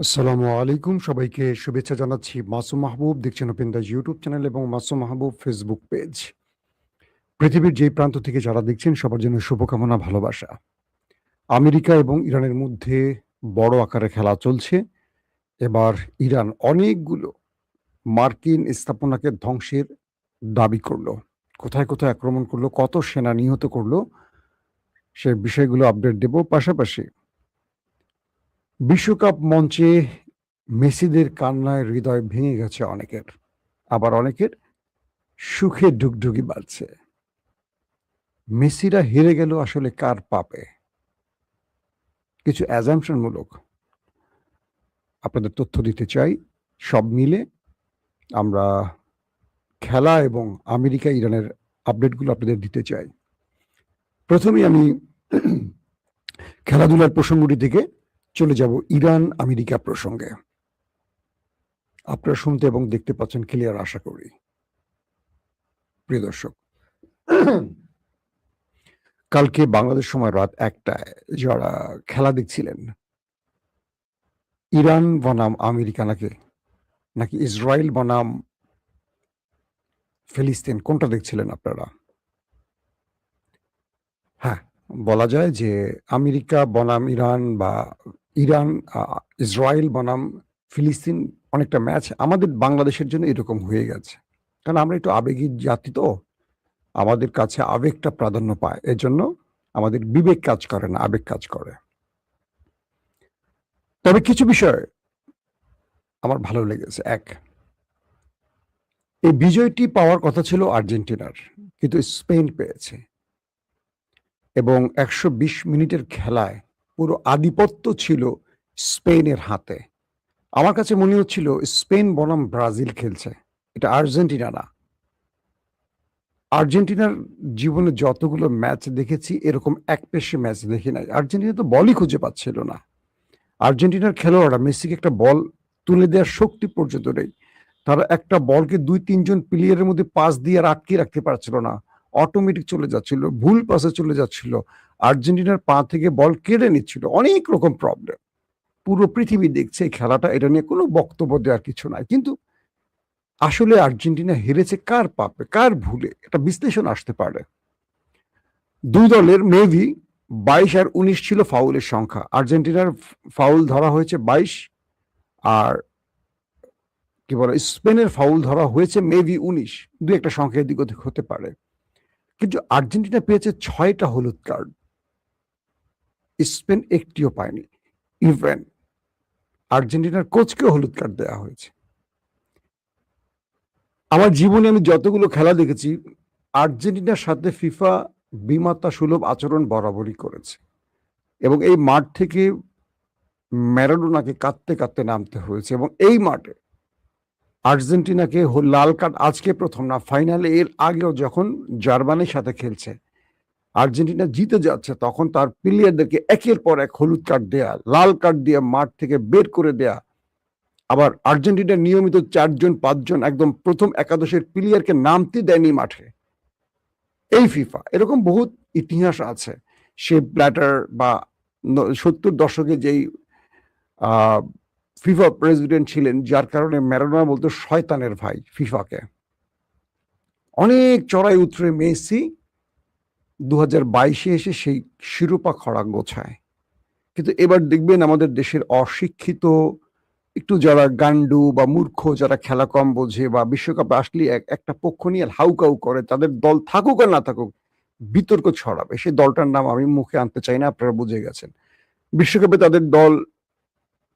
আসসালামু আলাইকুম, সবাইকে শুভেচ্ছা জানাচ্ছি। মাসুম মাহবুব দেখছেন ওপেন দ্য ইউটিউব চ্যানেল এবং মাসুম মাহবুব ফেসবুক পেজ। পৃথিবীর যেই প্রান্ত থেকে যারা দেখছেন সবার জন্য শুভকামনা, ভালোবাসা। আমেরিকা এবং ইরানের মধ্যে বড় আকারে খেলা চলছে। এবার ইরান অনেকগুলো মার্কিন স্থাপনাকে ধ্বংসের দাবি করলো। কোথায় কোথায় আক্রমণ করলো, কত সেনা নিহত করলো, সে বিষয়গুলো আপডেট দেব। পাশাপাশি বিশ্বকাপ মঞ্চে মেসিদের কান্নায় হৃদয় ভেঙে গেছে অনেকের, আবার অনেকের সুখে ঢুকঢুকি বাজছে। মেসিরা হেরে গেল আসলে কার পাপে? কিছু অ্যাজাম্পশন মূলক আপনাদের তথ্য দিতে চাই। সব মিলে আমরা খেলা এবং আমেরিকা ইরানের আপডেটগুলো আপনাদের দিতে চাই। প্রথমেই আমি খেলাধুলার প্রসঙ্গটি থেকে চলে যাব ইরান আমেরিকা প্রসঙ্গে। আপনারা শুনতে এবং দেখতে পাচ্ছেন ক্লিয়ার, আশা করি। প্রিয় দর্শক, কালকে বাংলাদেশ সময় রাত ১টায় যারা খেলা দেখছিলেন, ইরান বনাম আমেরিকা নাকি ইসরায়েল বনাম ফিলিস্তিন, কোনটা দেখছিলেন আপনারা? হ্যাঁ, বলা যায় যে আমেরিকা বনাম ইরান বা ইরান ইসরায়েল বনাম ফিলিস্তিন অনেকটা ম্যাচ আমাদের বাংলাদেশের জন্য এরকম হয়ে গেছে। কারণ আমরা একটু আবেগী জাতি তো, আমাদের কাছে আবেগটা প্রাধান্য পায়। এজন্য আমাদের বিবেক কাজ করে না, আবেগ কাজ করে। তবে কিছু বিষয় আমার ভালো লেগেছে। এক, এই বিজয়টি পাওয়ার কথা ছিল আর্জেন্টিনার, কিন্তু স্পেন পেয়েছে এবং ১২০ মিনিটের খেলায় পুরো আধিপত্য ছিল স্পেনের হাতে। আমার কাছে মনে হচ্ছিল স্পেন বনাম ব্রাজিল খেলছে, এটা আর্জেন্টিনা না। আর্জেন্টিনার জীবনে যতগুলো ম্যাচ দেখেছি এরকম একপেশে ম্যাচ দেখি নাই। আর্জেন্টিনা তো বলই খুঁজে পাচ্ছিল না। আর্জেন্টিনার খেলোয়াড়রা মেসিকে একটা বল তুলে দেওয়ার শক্তি পর্যন্ত নেই। তারা একটা বলকে ২-৩ জন প্লেয়ারের মধ্যে পাস দিয়ে আর আটকে রাখতে পারছিল না। অটোমেটিক চলে যাচ্ছিল, ভুল পাসে চলে যাচ্ছিল। আর্জেন্টিনার পা থেকে বল কেড়ে নিচ্ছিল। অনেক রকম প্রবলেম। পুরো পৃথিবী দেখছে এই খেলাটা, এটা নিয়ে কোনো বক্তব্য দেওয়ার কিছু নাই। কিন্তু আসলে আর্জেন্টিনা হেরেছে কার পাপে, কার ভুলে? একটা বিশ্লেষণ আসতে পারে। দুই দলের মেবি ২২ আর ১৯ ছিল ফাউলের সংখ্যা। আর্জেন্টিনার ফাউল ধরা হয়েছে ২২, আর কি বলে স্পেনের ফাউল ধরা হয়েছে মেবি ১৯। দু একটা সংখ্যা এদিক ওদিক হতে পারে। কিন্তু আর্জেন্টিনা পেয়েছে ৬টা হলুদ কার্ড, স্পেন একটিও পায়নি। ইভেন আর্জেন্টিনার কোচকেও হলুদ কার্ড দেওয়া হয়েছে। আমার জীবনে আমি যতগুলো খেলা দেখেছি, আর্জেন্টিনার সাথে ফিফা বিমাতা সুলভ আচরণ বরাবরই করেছে এবং এই মাঠ থেকে ম্যারাডোনাকে কাঁদতে কাঁদতে নামতে হয়েছে। এবং এই মাঠে আর্জেন্টিনাকে লাল কার্ড আজকে প্রথম না, ফাইনালে এর আগেও যখন জার্মানির সাথে খেলছে, আর্জেন্টিনা জিতে যাচ্ছে, তখন তার প্লেয়ারদেরকে একের পর এক হলুদ কার্ড দেয়া, লাল কার্ড দিয়ে মাঠ থেকে বের করে দেয়া। আবার আর্জেন্টিনা নিয়মিত ৪ জন ৫ জন একদম প্রথম একাদশের প্লেয়ারকে নামতে দেয়নি মাঠে। এই ফিফা এরকম বহুত ইতিহাস আছে। সে ব্ল্যাটার বা ৭০ দশকে যেই ফিফা প্রেসিডেন্ট ছিলেন, যার কারণে ম্যারাডোনা বলতো শয়তানের ভাই ফিফাকে। অনেক চড়াই উতরে মেসি ২০২২ এসে সেই শিরোপা খরা গোছায়। কিন্তু এবার দেখবেন আমাদের দেশের অশিক্ষিত, একটু যারা গান্ডু বা মূর্খ, যারা খেলা কম বোঝে বা বিশ্বকাপে আসলে একটা পক্ষ নিয়ে হাউকাউ করে, তাদের দল থাকুক আর না থাকুক বিতর্ক ছড়াবে। সেই দলটার নাম আমি মুখে আনতে চাই না, আপনারা বুঝে গেছেন। বিশ্বকাপে তাদের দল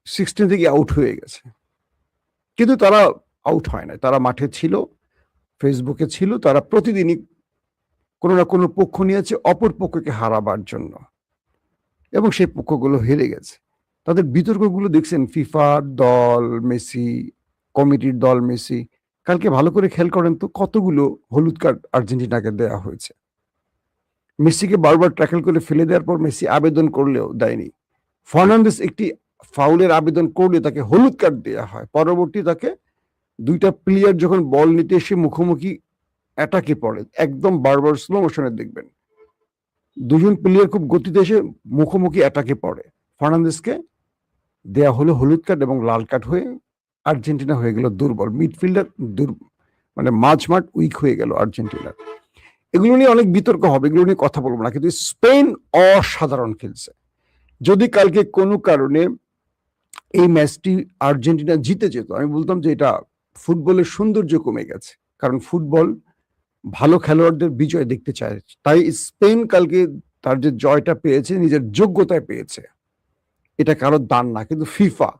16 থেকে আউট হয়ে গেছে, কিন্তু তারা আউট হয় না, তারা মাঠে ছিল, ফেসবুকে ছিল, তারা প্রতিদিনই কোনো না কোনো পক্ষ নিয়েছে অপর পক্ষকে হারাবার জন্য এবং সেই পক্ষগুলো হেরে গেছে। তাদের বিতর্কগুলো দেখছেন, ফিফার দল মেসি, কমিটির দল মেসি। কালকে ভালো করে খেয়াল করেন তো কতগুলো হলুদ কার্ড আর্জেন্টিনাকে দেওয়া হয়েছে। মেসিকে বারবার ট্যাকল করে ফেলে দেওয়ার পর মেসি আবেদন করলেও দেয়নি। ফার্নান্দেস একটি ফাউলের আবেদন করলে তাকে হলুদ কার্ড দেওয়া হয়। পরবর্তী তাকে দুইটা প্লেয়ার যখন বল নিতে এসে মুখোমুখি অ্যাটাকে পড়ে, একদম বারবার স্লো মোশনে দেখবেন, দুজন প্লেয়ার খুব গতিতে এসে মুখোমুখি অ্যাটাকে পড়ে, ফার্নান্দেসকে দেয়া হলো হলুদ কার্ড এবং লাল কার্ড হয়ে আর্জেন্টিনা হয়ে গেল দুর্বল, মিডফিল্ডার মানে মাঝমাঠ উইক হয়ে গেল আর্জেন্টিনার। এগুলো নিয়ে অনেক বিতর্ক হবে, এগুলো নিয়ে কথা বলবো না, কিন্তু স্পেন অসাধারণ খেলছে। যদি কালকে কোনো কারণে এই ম্যাচটি আর্জেন্টিনা জিতে যেত, আমি বলতাম যে এটা ফুটবলের সৌন্দর্য কমে গেছে, কারণ ফুটবল ভালো খেলোয়াড়দের বিজয় দেখতে চায়। তাই স্পেন কালকে তার যে জয়টা পেয়েছে নিজের যোগ্যতায় পেয়েছে, এটা কারোর দান না। কিন্তু ফিফা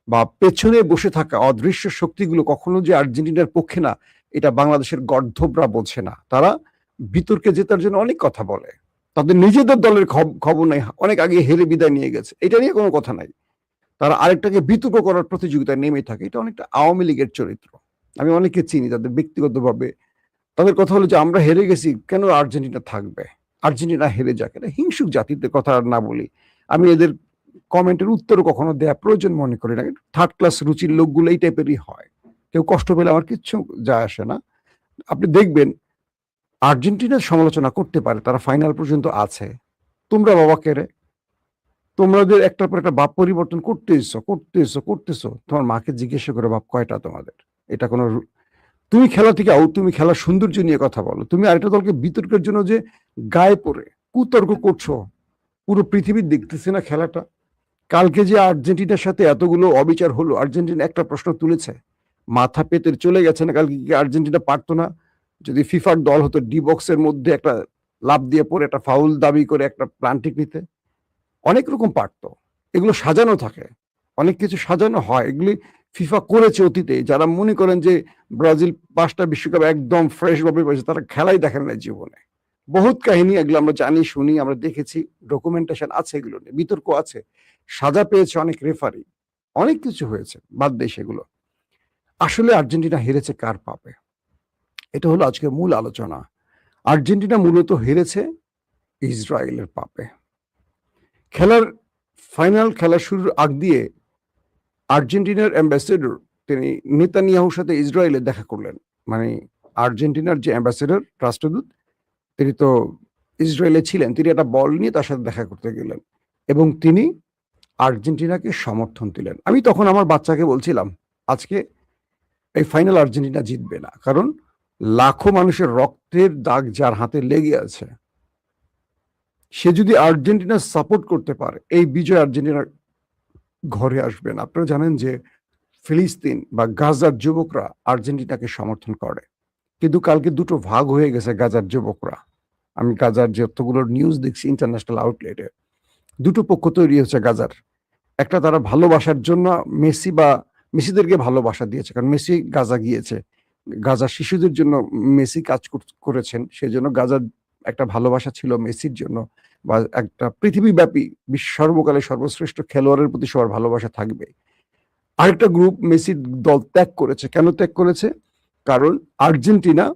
বা পেছনে বসে থাকা অদৃশ্য শক্তিগুলো কখনো যে আর্জেন্টিনার পক্ষে না, এটা বাংলাদেশের গর্ধবরা বোঝে না। তারা বিতর্কে জেতার জন্য অনেক কথা বলে, তাদের নিজেদের দলের খবর নাই, অনেক আগে হেরে বিদায় নিয়ে গেছে, এটা নিয়ে কোনো কথা নাই। তারা আরেকটাকে বিতর্ক করার প্রতিযোগিতায় নেমে থাকে। এটা অনেকটা আওয়ামী লীগের চরিত্র। আমি অনেকে চিনি তাদের ব্যক্তিগতভাবে, তাদের কথা হলো যে আমরা হেরে গেছি, কেন আর্জেন্টিনা থাকবে, আর্জেন্টিনা হেরে যাক। এটা হিংসুক জাতিদের কথা আর না বলি। আমি এদের কমেন্টের উত্তর কখনো দেয়া প্রয়োজন মনে করি না। থার্ড ক্লাস রুচির লোকগুলো এই টাইপেরই হয়। কেউ কষ্ট পেলে আমার কিচ্ছু যায় আসে না। আপনি দেখবেন আর্জেন্টিনার সমালোচনা করতে পারে, তারা ফাইনাল পর্যন্ত আছে। তোমরা বাবা কেড়ে, তোমাদের একটার পর একটা বাপ পরিবর্তন করতেছো। তোমার মাকে জিজ্ঞাসা করে বাপ কয়টা তোমাদের। এটা কোনো তুমি খেলা থেকে আউট, তুমি খেলার সৌন্দর্য নিয়ে কথা বলো। তুমি আরেকটা দলকে বিতর্কের জন্য যে গায়ে পড়ে কুতর্ক করছো, পুরো পৃথিবী দেখতেছে না খেলাটা। কালকে যে আর্জেন্টিনার সাথে এতগুলো অবিচার হলো, আর্জেন্টিনা একটা প্রশ্ন তুলেছে, মাথা পেতে চলে গেছে না কালকে কি আর্জেন্টিনা পারতো না? যদি ফিফার দল হতো, ডি বক্সের মধ্যে একটা লাফ দিয়ে পড়ে একটা ফাউল দাবি করে একটা প্লান্টিক নিতে, অনেক রকম পারতো। এগুলো সাজানো থাকে, অনেক কিছু সাজানো হয়, এগুলি ফিফা করেছে অতীতে। যারা মনে করেন যে ব্রাজিল 5টা বিশ্বকাপ একদম ফ্রেশ ভাবে পেয়েছে, তারা খেলাই দেখেন না জীবনে। বহুত কাহিনী, এগুলো আমরা জানি, শুনি, আমরা দেখেছি, ডকুমেন্টেশন আছে, এগুলো নিয়ে বিতর্ক আছে, সাজা পেয়েছে অনেক রেফারি, অনেক কিছু হয়েছে, বাদ দেয় সেগুলো। আসলে আর্জেন্টিনা হেরেছে কার পাপে? এটা হলো আজকের মূল আলোচনা। আর্জেন্টিনা মূলত হেরেছে ইসরায়েলের পাপে। ফাইনাল খেলা শুরুর আগ দিয়ে আর্জেন্টিনার অ্যাম্বাসেডর তিনি নেতানিয়াহুর সাথে ইসরায়েলে দেখা করলেন। মানে আর্জেন্টিনার যে অ্যাম্বাসেডর, রাষ্ট্রদূত, তিনি তো ইসরায়েলে ছিলেন, তিনি একটা বল নিয়ে তার সাথে দেখা করতে গেলেন এবং তিনি আর্জেন্টিনাকে সমর্থন দিলেন। আমি তখন আমার বাচ্চাকে বলছিলাম, আজকে এই ফাইনাল আর্জেন্টিনা জিতবে না, কারণ লাখো মানুষের রক্তের দাগ যার হাতে লেগে আছে, সে যদি আর্জেন্টিনা সাপোর্ট করতে পারে, এই বিজয় আর্জেন্টিনার ঘরে আসবে না। আপনারা জানেন যে ফিলিস্তিন বা গাজার যুবকরা আর্জেন্টিনাকে সমর্থন করে, কিন্তু কালকে দুটো ভাগ হয়ে গেছে গাজার যুবকরা। আমি গাজার যতগুলো নিউজ দেখছি ইন্টারন্যাশনাল আউটলেটে, দুটো পক্ষ তৈরি হচ্ছে গাজার। একটা, তারা ভালোবাসার জন্য মেসিদেরকে ভালোবাসা দিয়েছে, কারণ মেসি গাজা গিয়েছে, গাজার শিশুদের জন্য মেসি কাজ করেছেন, সেজন্য গাজার একটা ভালোবাসা ছিল মেসির জন্য, বা একটা পৃথিবীব্যাপী সর্বকালের সর্বশ্রেষ্ঠ খেলোয়াড়ের প্রতি সবার ভালোবাসা থাকবে। আরেকটা গ্রুপ মেসির দল ত্যাগ করেছে। কেন ত্যাগ করেছে? কারণ আর্জেন্টিনা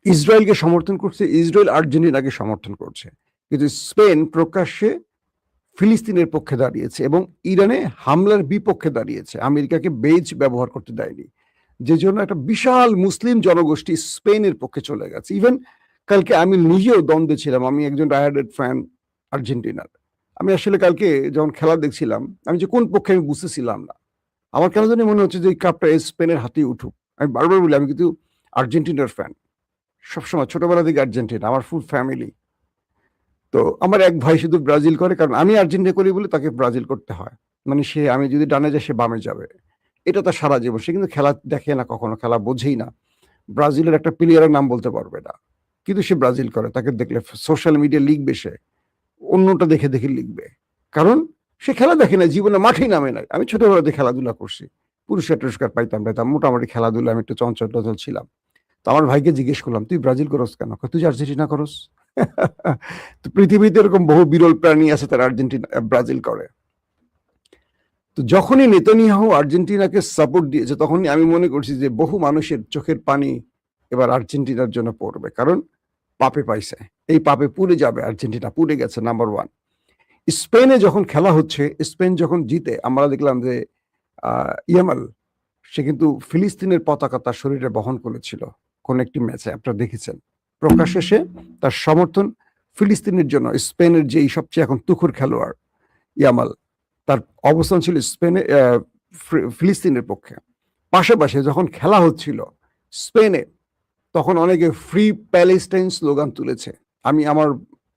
ইসরায়েলকে সমর্থন করছে, ইসরায়েল আর্জেন্টিনাকে সমর্থন করছে। কিন্তু স্পেন প্রকাশ্যে ফিলিস্তিনের পক্ষে দাঁড়িয়েছে এবং ইরানে হামলার বিপক্ষে দাঁড়িয়েছে, আমেরিকাকে বেজ ব্যবহার করতে দেয়নি, যে জন্য একটা বিশাল মুসলিম জনগোষ্ঠী স্পেনের পক্ষে চলে গেছে। ইভেন কালকে আমি নিজেও দ্বন্দ্বে ছিলাম, আমি একজন ডায়ার্ডেড ফ্যান আর্জেন্টিনার। আমি আসলে কালকে যখন খেলা দেখছিলাম, আমি যে কোন পক্ষে আমি বুঝতেছিলাম না। আমার কেন জানি মনে হচ্ছে যে এই কাপটা স্পেনের হাতেই উঠুক। আমি বারবার বলি আমি কিন্তু আর্জেন্টিনার ফ্যান, সবসময় ছোটবেলা থেকে আর্জেন্টিনা, আমার ফুল ফ্যামিলি। তো আমার এক ভাই শুধু ব্রাজিল করে, কারণ আমি আর্জেন্টিনা করি বলে তাকে ব্রাজিল করতে হয়। মানে সে, আমি যদি ডানে যাই সে বামে যাবে, এটা তার সারা জীবন। সে কিন্তু খেলা দেখে না, কখনো খেলা বোঝেই না, ব্রাজিলের একটা প্লেয়ারের নাম বলতে পারবে না, কিন্তু সে ব্রাজিল করে। তাকে দেখলে সোশ্যাল মিডিয়া লিখবে, সে অন্যটা দেখে দেখে লিখবে, কারণ সে খেলা দেখে না, জীবনে মাঠেই নামে নাই। আমি ছোটবেলাতে খেলাধুলা করছি, পুরস্কার টুরস্কার পাইতাম, মোটামুটি খেলাধুলা আমি একটু চঞ্চল টচল ছিলাম। তো আমার ভাইকে জিজ্ঞেস করলাম, তুই ব্রাজিল করস কেন? তুই আর্জেন্টিনা করস। তো পৃথিবীতে এরকম বহু বিরল প্রাণী আছে তারা আর্জেন্টিনা ব্রাজিল করে। তো যখনই নেতানিয়াহু আর্জেন্টিনাকে সাপোর্ট দিয়েছে, তখনই আমি মনে করছি যে বহু মানুষের চোখের পানি এবার আর্জেন্টিনার জন্য পড়বে, কারণ পাপে পাইছে, এই পাপে পুড়ে যাবে আর্জেন্টিনা, পুড়ে গেছে। নাম্বার ওয়ান, স্পেনে যখন খেলা হচ্ছে, স্পেন যখন জিতে, আমরা দেখলাম যে ইয়ামাল, সে কিন্তু ফিলিস্তিনের পতাকা তার শরীরে বহন করেছিল কোন একটি ম্যাচে, আপনারা দেখেছেন। প্রকাশ্যে সে তার সমর্থন ফিলিস্তিনের জন্য, স্পেনের যেই সবচেয়ে এখন তুখুর খেলোয়াড় ইয়ামাল, তার অবস্থান ছিল স্পেনে, ফিলিস্তিনের পক্ষে। পাশাপাশি যখন খেলা হচ্ছিল স্পেনে, তখন অনেকে ফ্রি প্যালেস্টাইন স্লোগান তুলেছে। আমি আমার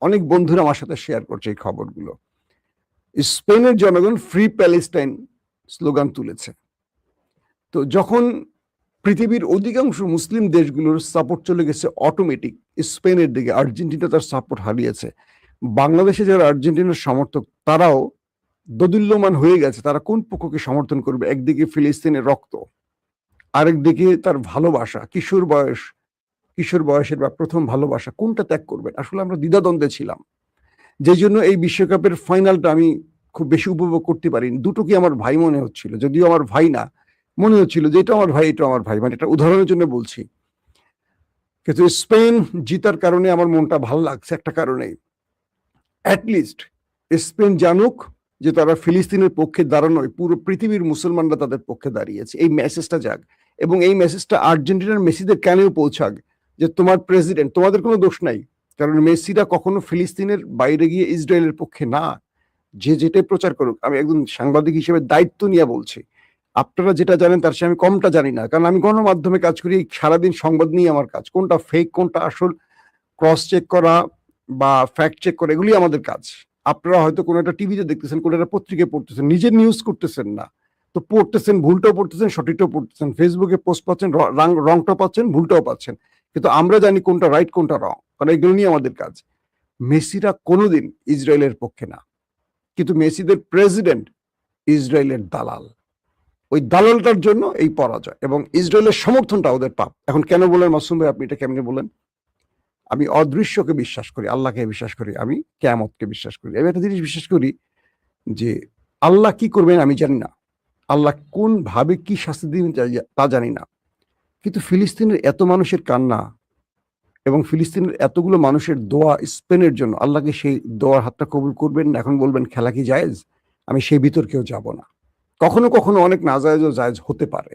অনেক বন্ধুরা আমার সাথে শেয়ার করছে এই খবরগুলো। স্পেনের জনগণ ফ্রি প্যালেস্টাইন স্লোগান তুলেছে। তো যখন পৃথিবীর অধিকাংশ মুসলিম দেশগুলোর সাপোর্ট চলে গেছে অটোমেটিক স্পেনের দিকে, আর্জেন্টিনা তার সাপোর্ট হারিয়েছে। বাংলাদেশে যারা আর্জেন্টিনার সমর্থক তারাও দোদুল্যমান হয়ে গেছে, তারা কোন পক্ষকে সমর্থন করবে। একদিকে ফিলিস্তিনের রক্ত, আরেকদিকে তার ভালোবাসা, কিশোর বয়সের বা প্রথম ভালোবাসা, কোনটা ত্যাগ করবেন। আসলে আমরা দ্বিধাদ্বন্দ্বে ছিলাম, যেই জন্য এই বিশ্বকাপের ফাইনালটা আমি খুব বেশি উপভোগ করতে পারিনি। দুটোকে আমার ভাই মনে হচ্ছিল, যদিও আমার ভাই না, মনে হচ্ছিল যে এটা আমার ভাই, এটা আমার ভাই, মানে এটা উদাহরণের জন্য বলছি। কিন্তু স্পেন জিতার কারণে আমার মনটা ভালো লাগছে একটা কারণেই, অ্যাটলিস্ট স্পেন জানুক যে তারা ফিলিস্তিনের পক্ষে দাঁড়ানোয় পুরো পৃথিবীর মুসলমানরা তাদের পক্ষে দাঁড়িয়েছে, এই মেসেজটা যাক। এবং এই মেসেজটা আর্জেন্টিনার মেসিদের কানেও পৌঁছাক যে তোমার প্রেসিডেন্ট, তোমাদের কোনো দোষ নাই, কারণ মেসিরা কখনো ফিলিস্তিনের বাইরে গিয়ে ইসরায়েলের পক্ষে না। যে যেটাই প্রচার করুক, আমি একজন সাংবাদিক হিসেবে দায়িত্ব নিয়ে বলছি, আপনারা যেটা জানেন তার চেয়ে আমি কমটা জানি না, কারণ আমি গণমাধ্যমে কাজ করি, সারাদিন সংবাদ নিয়ে আমার কাজ, কোনটা ফেক কোনটা আসল ক্রস চেক করা বা ফ্যাক্ট চেক করা, এগুলি আমাদের কাজ। আপনারা হয়তো কোনো একটা টিভিতে দেখতেছেন, কোনো একটা পত্রিকায় পড়তেছেন, নিজের নিউজ করতেছেন না, তো পড়তেছেন, ভুলটাও পড়তেছেন, সঠিকটাও পড়তেছেন, ফেসবুকে পোস্ট পাচ্ছেন, রংটাও পাচ্ছেন, ভুলটাও পাচ্ছেন, কিন্তু আমরা জানি কোনটা রাইট কোনটা রং, কারণ এগুলো নিয়ে আমাদের কাজ। মেসিরা কোনোদিন ইসরায়েলের পক্ষে না, কিন্তু মেসিদের প্রেসিডেন্ট ইসরায়েলের দালাল। ওই দালালটার জন্য এই পরাজয়, এবং ইসরায়েলের সমর্থনটা ওদের পাপ। এখন কেন বলেন মাসুম ভাই, আপনি এটা কেমনে বলেন? আমি অদৃশ্যকে বিশ্বাস করি, আল্লাহকে বিশ্বাস করি, আমি কিয়ামতকে বিশ্বাস করি। আমি একটা জিনিস বিশ্বাস করি যে আল্লাহ কি করবেন আমি জানি না, আল্লাহ কোন ভাবে কি শাস্তি দিবেন তা জানি না, কিন্তু ফিলিস্তিনের এত মানুষের কান্না এবং ফিলিস্তিনের এতগুলো মানুষের দোয়া স্পেনের জন্য, আল্লাহকে সেই দোয়ার হাতটা কবুল করবেন না? এখন বলবেন খেলা কি জায়েজ, আমি সেই বিতর্কেও যাব না। কখনো কখনো অনেক নাজায়েজও জায়েজ হতে পারে,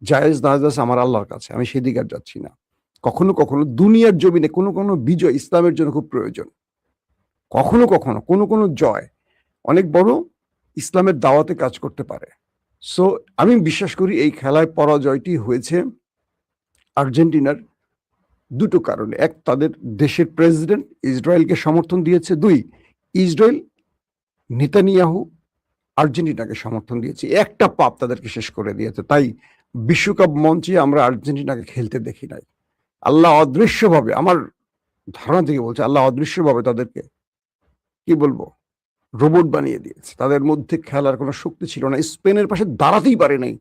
জায়েজ নাজায়েজ আমার আল্লাহর কাছে, আমি সেদিকে আর যাচ্ছি না। কখনো কখনো দুনিয়ার জমিনে কোনো কোনো বিজয় ইসলামের জন্য খুব প্রয়োজন, কখনো কখনো কোনো কোনো জয় অনেক বড় ইসলামের দাওয়াতে কাজ করতে পারে। সো আমি বিশ্বাস করি এই খেলায় পরাজয়টি হয়েছে আর্জেন্টিনার দুটো কারণে। এক, তাদের দেশের প্রেসিডেন্ট ইসরায়েলকে সমর্থন দিয়েছে। দুই, ইসরায়েল নেতানিয়াহু আর্জেন্টিনাকে সমর্থন দিয়েছে। একটা পাপ তাদেরকে শেষ করে দিয়েছে। তাই বিশ্বকাপ মঞ্চে আমরা আর্জেন্টিনাকে খেলতে দেখি নাই। আল্লাহ অদৃশ্যভাবে, আমার ধারণা থেকে বলছে, আল্লাহ অদৃশ্যভাবে তাদেরকে কি বলবো রোবট বানিয়ে দিয়েছে। তাদের মধ্যে খেলার কোনো শক্তি ছিল না, স্পেনের পাশে দাঁড়াতেই পারে নাই।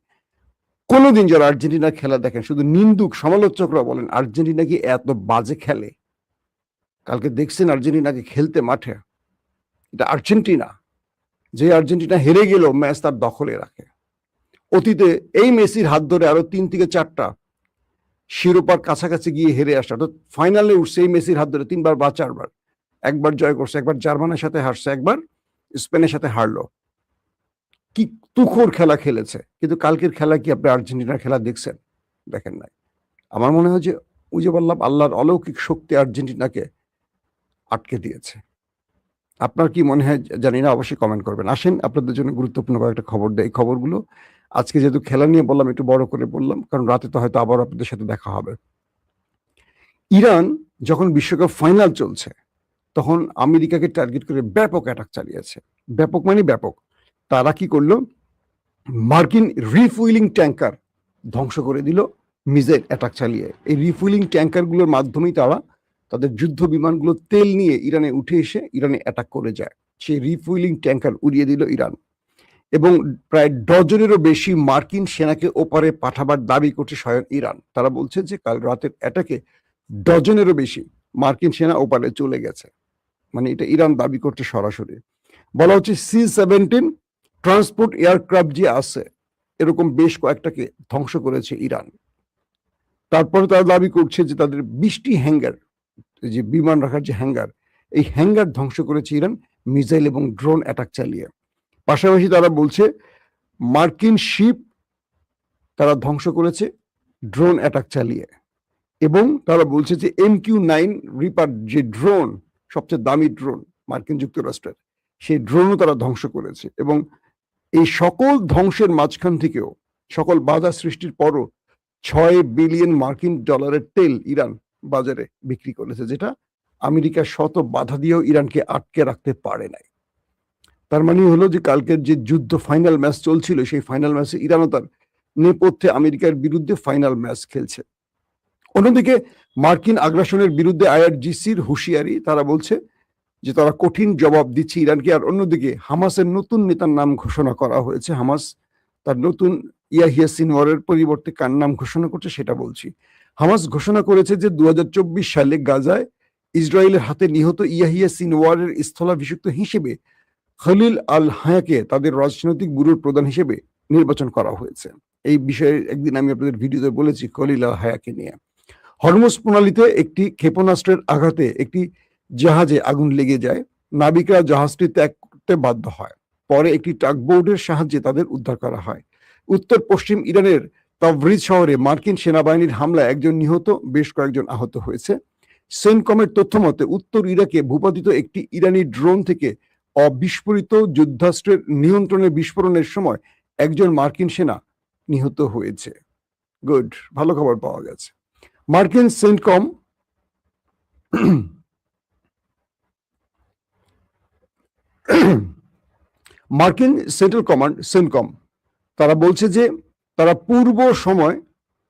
কোনোদিন যারা আর্জেন্টিনার খেলা দেখেন, শুধু নিন্দুক সমালোচকরা বলেন আর্জেন্টিনা কি এত বাজে খেলে। কালকে দেখছেন আর্জেন্টিনাকে খেলতে মাঠে, এটা আর্জেন্টিনা, যে আর্জেন্টিনা হেরে গেল ম্যাচ তার দখলে রাখে। অতীতে এই মেসির হাত ধরে আরো 3 থেকে 4টা শিরোপার কাছাকাছি গিয়ে হেরে আসা, তো ফাইনালে উঠছে এই মেসির হাত ধরে 3বার বা 4বার। একবার জয় করছে, একবার জার্মানের সাথে হারছে, একবার স্পেনের সাথে হারলো। কি তুখোর খেলা খেলেছে, কিন্তু কালকের খেলা কি আপনি আর্জেন্টিনার খেলা দেখছেন? দেখেন নাই। আমার মনে হয় যে ওই যে বললাম, আল্লাহর অলৌকিক শক্তি আর্জেন্টিনাকে আটকে দিয়েছে। আপনার কি মনে হয় জানি না, অবশ্যই কমেন্ট করবেন। আসেন আপনাদের জন্য গুরুত্বপূর্ণ কয়েকটা খবর দেয়। এই খবরগুলো আজকে যেহেতু খেলা নিয়ে বললাম, একটু বড় করে বললাম, কারণ রাতে তো হয়তো আবার আপনাদের সাথে দেখা হবে। ইরান যখন বিশ্বকাপ ফাইনাল চলছে, তখন আমেরিকাকে টার্গেট করে ব্যাপক অ্যাটাক চালিয়েছে। ব্যাপক মানে ব্যাপক। তারা কি করলো, মার্কিন রিফুয়েলিং ট্যাঙ্কার ধ্বংস করে দিল মিসাইল অ্যাটাক চালিয়ে। এই রিফুয়েলিং ট্যাঙ্কারগুলোর মাধ্যমেই তারা তাদের যুদ্ধ বিমানগুলো তেল নিয়ে ইরানে উঠে এসে ইরানে অ্যাটাক করে যায়। সেই রিফুয়েলিং ট্যাঙ্কার উড়িয়ে দিল ইরান, এবং প্রায় ডজনেরও বেশি মার্কিন সেনাকে ওপারে পাঠাবার দাবি করছে স্বয়ং ইরান। তারা বলছে যে কাল রাতের অ্যাটাকে ডজনেরও বেশি মার্কিন সেনা ওপারে চলে গেছে, মানে এটা ইরান দাবি করছে সরাসরি। বলা হচ্ছে C-17 ট্রান্সপোর্ট এয়ারক্রাফট যে আছে, এরকম বেশ কয়েকটাকে ধ্বংস করেছে ইরান। তারপরে তারা দাবি করছে যে তাদের 20টি হ্যাঙ্গার, যে বিমান রাখার যে হ্যাঙ্গার, এই হ্যাঙ্গার ধ্বংস করেছে ইরান মিসাইল এবং ড্রোন অ্যাটাক চালিয়ে। পাশাপাশি তারা বলছে মার্কিন শিপ তারা ধ্বংস করেছে ড্রোন অ্যাটাক চালিয়ে, এবং তারা বলছে যে MQ-9 রিপার যে ড্রোন, সবচেয়ে দামি ড্রোন মার্কিন যুক্তরাষ্ট্রের, সেই ড্রোনও তারা ধ্বংস করেছে। এবং এই সকল ধ্বংসের মাঝখান থেকেও, সকল বাধা সৃষ্টির পরও 6 বিলিয়ন মার্কিন ডলারের তেল ইরান বাজারে বিক্রি করেছে, যেটা আমেরিকা শত বাধা দিয়েও ইরানকে আটকে রাখতে পারে নাই। তার মানে হলো যে কালকের যে যুদ্ধ ফাইনাল ম্যাচ চলছিল, সেই ফাইনাল ম্যাচে ইরানও তার নেপথ্যে আমেরিকার বিরুদ্ধে ফাইনাল ম্যাচ খেলছে। অন্যদিকে মার্কিন আগ্রাসনের বিরুদ্ধে আইআরজিসির হুঁশিয়ারি, তারা বলছে যে তারা কঠিন জবাব দিচ্ছে ইরানকে। আর অন্যদিকে হামাসের নতুন নেতার নাম ঘোষণা করা হয়েছে। হামাস তার নতুন ইয়াহিয়া সিনওয়ারের পরিবর্তে কার নাম ঘোষণা করছে সেটা বলছি। হামাস ঘোষণা করেছে যে 2024 সালে গাজায় ইসরায়েলের হাতে নিহত ইয়াহিয়া সিনওয়ারের স্থলাভিষিক্ত হিসেবে খলিল আল হায়াকে তাদের রাজনৈতিক ব্যুরোর প্রধান হিসেবে নির্বাচন করা হয়েছে। এই বিষয়ে একদিন আমি আপনাদের ভিডিওতে বলেছি খলিল আল হায়াকে নিয়ে। হরমুজ প্রণালীতে একটি ক্ষেপণাস্ত্রের আঘাতে একটি জাহাজে আগুন লেগে যায়। নাবিকরা জাহাজটি ত্যাগ করতে বাধ্য হয়। পরে একটি টাগবোটের সাহায্যে তাদের উদ্ধার করা হয়। উত্তর পশ্চিম ইরানের তাবরিজ শহরে মার্কিন সেনাবাহিনীর হামলায় একজন নিহত, বেশ কয়েকজন আহত হয়েছে। সেনকমের তথ্য মতে উত্তর ইরাকে ভূপাতিত একটি ইরানি ড্রোন থেকে অবিস্ফোরিত যুদ্ধাস্ত্রের নিয়ন্ত্রণের বিস্ফোরণের সময় একজন মার্কিন সেনা নিহত হয়েছে। গুড, ভালো খবর পাওয়া গেছে। মার্কিন সেন্টকম মার্কিন সেন্ট্রাল কমান্ড সেন্টকম তারা বলছে যে তারা পূর্ব সময়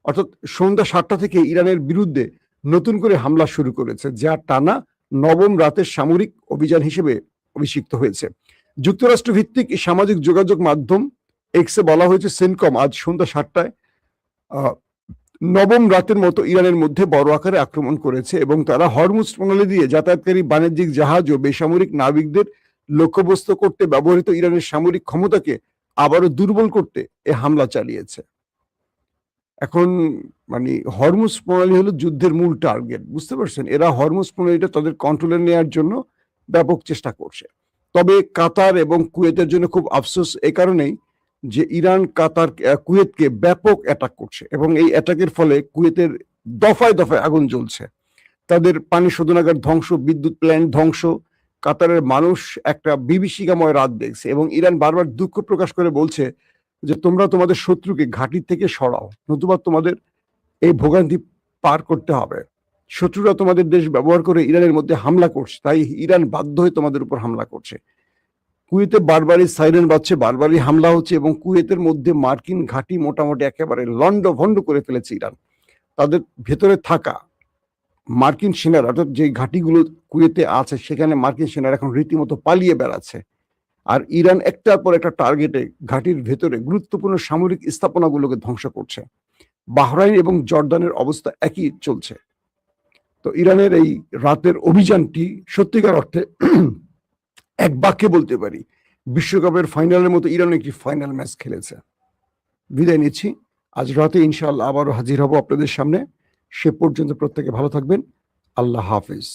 অর্থাৎ সন্ধ্যা 7টা থেকে ইরানের বিরুদ্ধে নতুন করে হামলা শুরু করেছে, যা টানা 9ম রাতের সামরিক অভিযান হিসেবে অভিষিক্ত হয়েছে। যুক্তরাষ্ট্র ভিত্তিক সামাজিক যোগাযোগ মাধ্যম এক্সে বলা হয়েছে সেন্টকম আজ সন্ধ্যা 7টায় 9ম রাতের মতো ইরানের মধ্যে বড় আকারে আক্রমণ করেছে এবং তারা হরমুজ প্রণালী দিয়ে যাতায়াতকারী বাণিজ্যিক জাহাজ ও বেসামরিক নাবিকদের লক্ষ্যবস্তু করতে ব্যবহৃত ইরানের সামরিক ক্ষমতাকে আবারও দুর্বল করতে এ হামলা চালিয়েছে। এখন মানে হরমুজ প্রণালী হলো যুদ্ধের মূল টার্গেট, বুঝতে পারছেন? এরা হরমুজ প্রণালীটা তাদের কন্ট্রোলে নেওয়ার জন্য ব্যাপক চেষ্টা করছে। তবে কাতার এবং কুয়েতের জন্য খুব আফসোস এই কারণেই যে ইরান কাতার কুয়েতকে ব্যাপক অ্যাটাক করছে এবং এই অ্যাটাকের ফলে কুয়েতের দফায় দফায় আগুন জ্বলছে। তাদের পানি শোধনাগার ধ্বংস, বিদ্যুৎ প্ল্যান্ট ধ্বংস। কাতারের মানুষ একটা বিভীষিকাময় রাত দেখছে এবং ইরান বারবার দুঃখ প্রকাশ করে বলছে যে তোমরা তোমাদের শত্রুকে ঘাঁটি থেকে সরাও, নতুবা তোমাদের এই ভোগান্তি পার করতে হবে। শত্রুরা তোমাদের দেশ ব্যবহার করে ইরানের মধ্যে হামলা করছে, তাই ইরান বাধ্য হয়ে তোমাদের উপর হামলা করছে। কুয়েতে বারবারই সাইরেন বাজছে, বারবারই হামলা হচ্ছে এবং কুয়েতের মধ্যে মার্কিন ঘাঁটি মোটামুটি একেবারে লন্ডভন্ড করে ফেলেছে ইরান। তাদের ভেতরে থাকা মার্কিন সেনারা, অর্থাৎ যে ঘাঁটিগুলো কুয়েতে আছে সেখানে মার্কিন সেনারা এখন রীতিমতো পালিয়ে বেড়াচ্ছে। আর ইরান একটার পর একটা টার্গেটে ঘাঁটির ভেতরে গুরুত্বপূর্ণ সামরিক স্থাপনাগুলোকে ধ্বংস করছে। বাহরাইন এবং জর্দানের অবস্থা একই চলছে। তো ইরানের এই রাতের অভিযানটি সত্যিকার অর্থে এক বাক্যে বলতে পারি বিশ্বকাপের ফাইনালের মতো ইরান একটি ফাইনাল ম্যাচ খেলেছে। বিদায় নিচ্ছি। আজ রাতে ইনশাআল্লাহ আবারও হাজির হব আপনাদের সামনে। সে পর্যন্ত প্রত্যেকে ভালো থাকবেন। আল্লাহ হাফেজ।